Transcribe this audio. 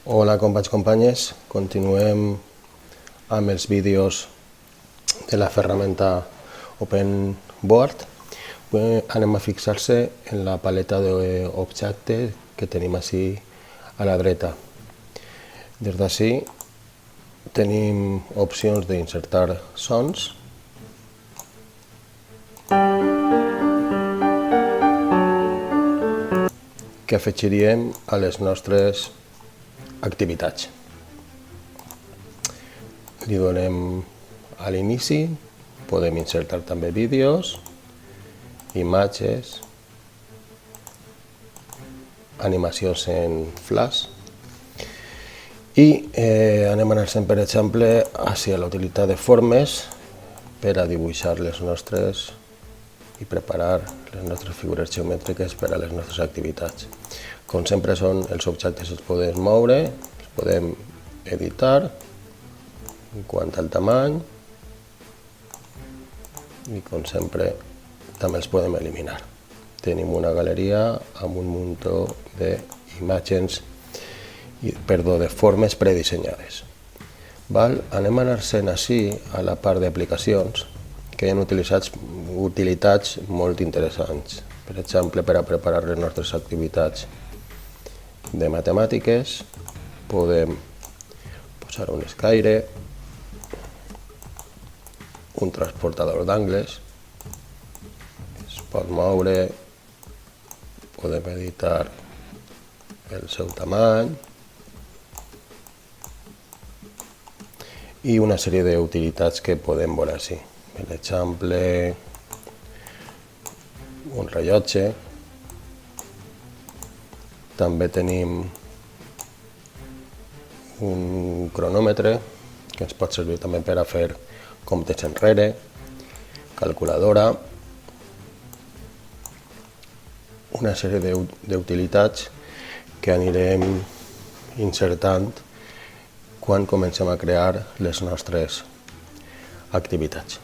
Hola companys, companyes, continuem amb els vídeos de la ferramenta OpenBoard. Anem a fixar-se en la paleta d'objectes que tenim així a la dreta. Des d'ací tenim opcions d'insertar sons, que afegiríem a les nostres activitats. Li donem a l'inici, podem insertar també vídeos, imatges, animacions en flash i anem a anar-se'n, per exemple, hacia la utilitat de formes per a dibuixar les nostres i preparar les nostres figures geomètriques per a les nostres activitats. Com sempre són els objectes els podem moure, els podem editar en quant al tamany i com sempre també els podem eliminar. Tenim una galeria amb un munt d'imatges, de formes predissenyades. Anem a anar-se'n ací a la part d'aplicacions, que hi ha utilitats molt interessants. Per exemple, per a preparar les nostres activitats de matemàtiques, podem posar un escaire, un transportador d'angles, es pot moure, podem editar el seu tamany i una sèrie d'utilitats que podem veure així. Per exemple, un rellotge. També tenim un cronòmetre que ens pot servir també per a fer comptes enrere, calculadora, una sèrie d'utilitats que anirem insertant quan comencem a crear les nostres activitats.